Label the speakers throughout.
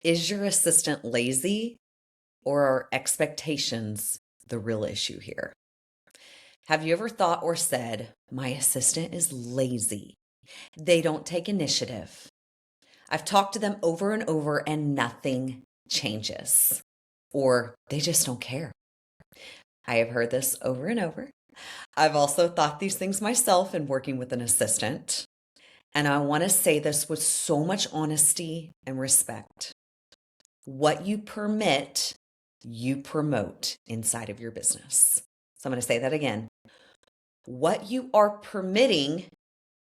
Speaker 1: Is your assistant lazy or are expectations the real issue here? Have you ever thought or said, my assistant is lazy? They don't take initiative. I've talked to them over and over and nothing changes. Or they just don't care. I have heard this over and over. I've also thought these things myself in working with an assistant. And I want to say this with so much honesty and respect. What you permit, you promote inside of your business. So I'm going to say that again. What you are permitting,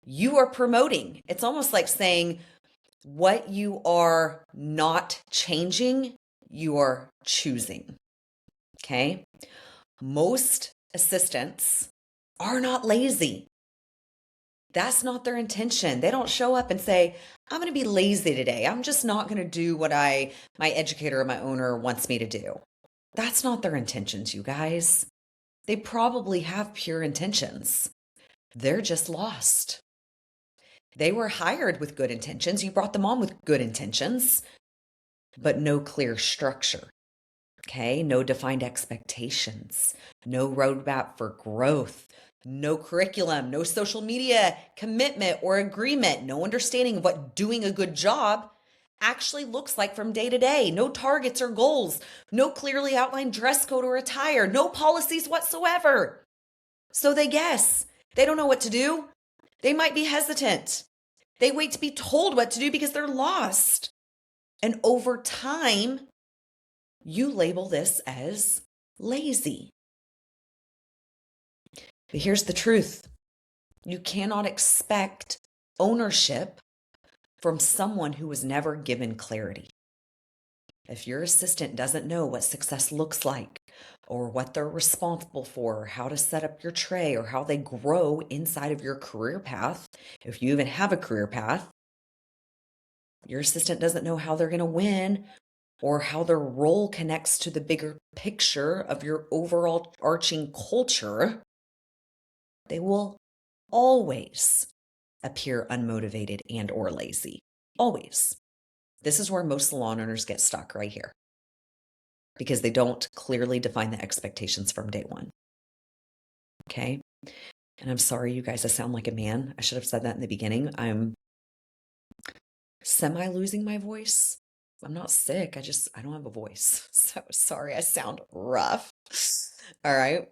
Speaker 1: you are promoting. It's almost like saying what you are not changing, you are choosing. Okay. Most assistants are not lazy. That's not their intention. They don't show up and say, I'm going to be lazy today. I'm just not going to do what my educator or my owner wants me to do. That's not their intentions, you guys. They probably have pure intentions. They're just lost. They were hired with good intentions. You brought them on with good intentions, but no clear structure. Okay. No defined expectations, no roadmap for growth, no curriculum, no social media commitment or agreement, no understanding of what doing a good job actually looks like from day to day, no targets or goals, no clearly outlined dress code or attire, no policies whatsoever. So they guess. They don't know what to do. They might be hesitant. They wait to be told what to do because they're lost. And over time, you label this as lazy. But here's the truth. You cannot expect ownership from someone who was never given clarity. If your assistant doesn't know what success looks like, or what they're responsible for, or how to set up your tray, or how they grow inside of your career path, if you even have a career path, your assistant doesn't know how they're going to win or how their role connects to the bigger picture of your overall arching culture, they will always appear unmotivated and or lazy. Always. This is where most salon owners get stuck right here because they don't clearly define the expectations from day one. Okay. And I'm sorry, you guys, I sound like a man. I should have said that in the beginning. I'm semi losing my voice. I'm not sick. I don't have a voice. So sorry, I sound rough. All right.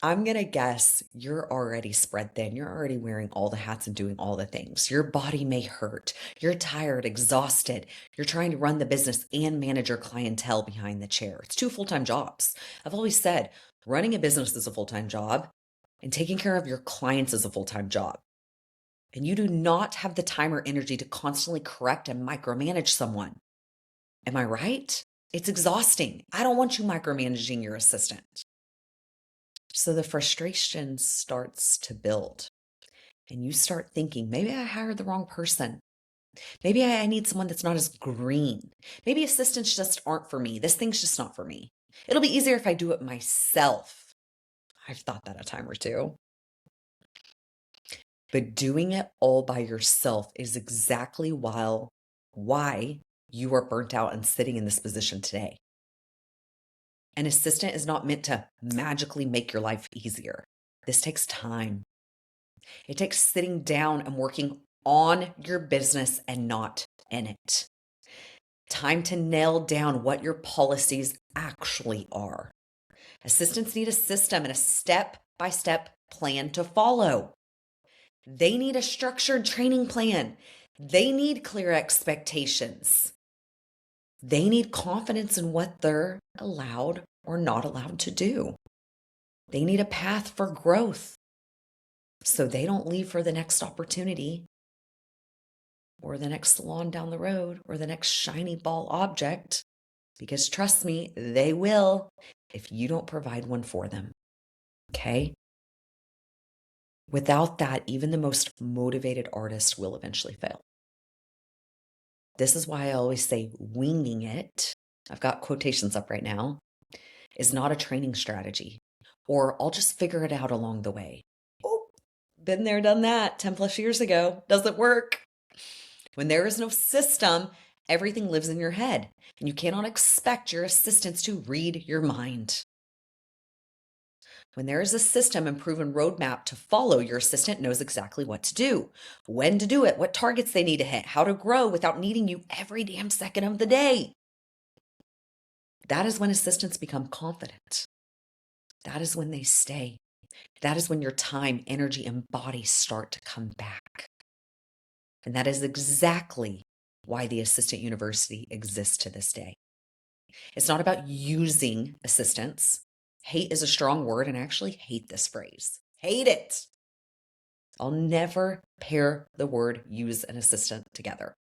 Speaker 1: I'm going to guess you're already spread thin. You're already wearing all the hats and doing all the things. Your body may hurt. You're tired, exhausted. You're trying to run the business and manage your clientele behind the chair. It's two full-time jobs. I've always said running a business is a full-time job and taking care of your clients is a full-time job. And you do not have the time or energy to constantly correct and micromanage someone. Am I right? It's exhausting. I don't want you micromanaging your assistant. So the frustration starts to build and you start thinking, maybe I hired the wrong person. Maybe I need someone that's not as green. Maybe assistants just aren't for me. This thing's just not for me. It'll be easier if I do it myself. I've thought that a time or two. But doing it all by yourself is exactly why you are burnt out and sitting in this position today. An assistant is not meant to magically make your life easier. This takes time. It takes sitting down and working on your business and not in it. Time to nail down what your policies actually are. Assistants need a system and a step-by-step plan to follow. They need a structured training plan. They need clear expectations. They need confidence in what they're allowed or not allowed to do. They need a path for growth so they don't leave for the next opportunity or the next salon down the road or the next shiny ball object, because trust me, they will if you don't provide one for them. Okay? Without that, even the most motivated artist will eventually fail. This is why I always say winging it, I've got quotations up right now, is not a training strategy, or I'll just figure it out along the way. Oh, been there, done that 10 plus years ago. Doesn't work. When there is no system Everything lives in your head, and you cannot expect your assistants to read your mind. When there is a system and proven roadmap to follow, your assistant knows exactly what to do, when to do it, what targets they need to hit, how to grow without needing you every damn second of the day. That is when assistants become confident. That is when they stay. That is when your time, energy, and body start to come back. And that is exactly why the Assistant University exists to this day. It's not about using assistants. Hate is a strong word, and I actually hate this phrase. Hate it. I'll never pair the word use an assistant together.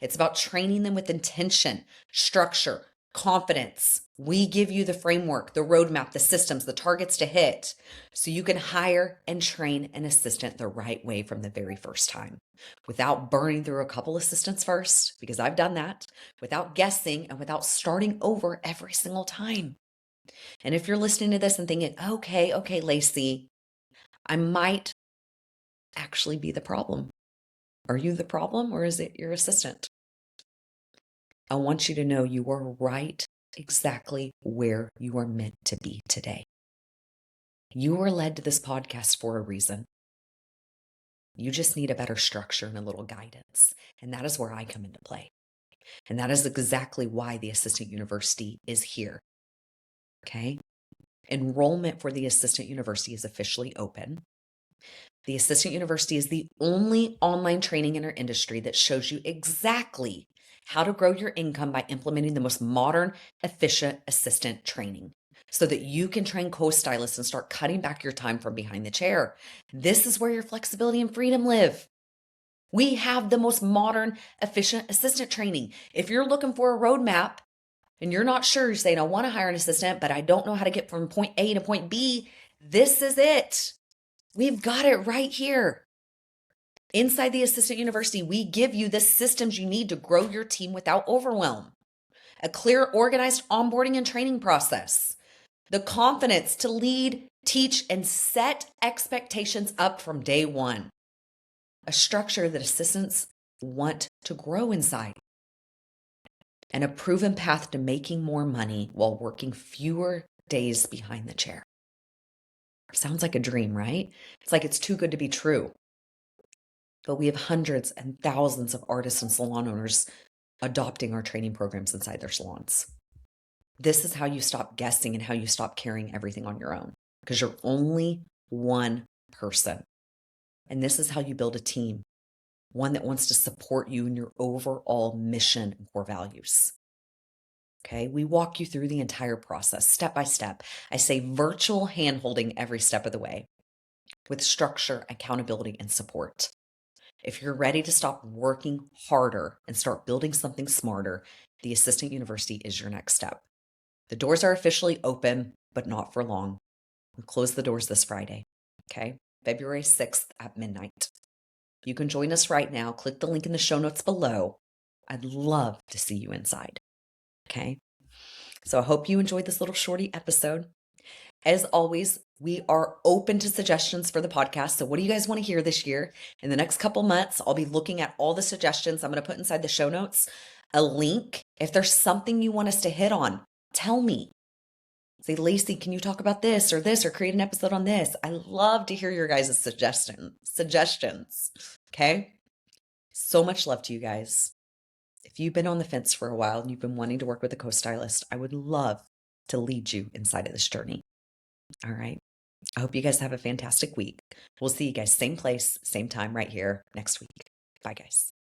Speaker 1: It's about training them with intention, structure, confidence. We give you the framework, the roadmap, the systems, the targets to hit so you can hire and train an assistant the right way from the very first time without burning through a couple assistants first, because I've done that, without guessing and without starting over every single time. And if you're listening to this and thinking, okay, Lacey, I might actually be the problem. Are you the problem, or is it your assistant? I want you to know you are right exactly where you are meant to be today. You were led to this podcast for a reason. You just need a better structure and a little guidance. And that is where I come into play. And that is exactly why the Assistant University is here. Okay? Enrollment for the Assistant University is officially open. The Assistant University is the only online training in our industry that shows you exactly how to grow your income by implementing the most modern, efficient assistant training so that you can train co-stylists and start cutting back your time from behind the chair. This is where your flexibility and freedom live. We have the most modern, efficient assistant training. If you're looking for a roadmap and you're not sure, you're saying, I want to hire an assistant, but I don't know how to get from point A to point B, this is it. We've got it right here. Inside the Assistant University, we give you the systems you need to grow your team without overwhelm, a clear, organized onboarding and training process, the confidence to lead, teach, and set expectations up from day one, a structure that assistants want to grow inside, and a proven path to making more money while working fewer days behind the chair. Sounds like a dream, right? It's like it's too good to be true. But we have hundreds and thousands of artists and salon owners adopting our training programs inside their salons. This is how you stop guessing and how you stop carrying everything on your own, because you're only one person. And this is how you build a team, one that wants to support you in your overall mission and core values. Okay, we walk you through the entire process, step by step. I say virtual hand-holding every step of the way with structure, accountability, and support. If you're ready to stop working harder and start building something smarter, the Assistant University is your next step. The doors are officially open, but not for long. We close the doors this Friday, okay? February 6th at midnight. You can join us right now. Click the link in the show notes below. I'd love to see you inside, okay? So I hope you enjoyed this little shorty episode. As always, we are open to suggestions for the podcast. So what do you guys want to hear this year? In the next couple months, I'll be looking at all the suggestions. I'm going to put inside the show notes a link. If there's something you want us to hit on, tell me. Say, Lacey, can you talk about this or create an episode on this? I love to hear your guys' suggestions. Okay? So much love to you guys. If you've been on the fence for a while and you've been wanting to work with a co-stylist, I would love to lead you inside of this journey. All right. I hope you guys have a fantastic week. We'll see you guys same place, same time right here next week. Bye, guys.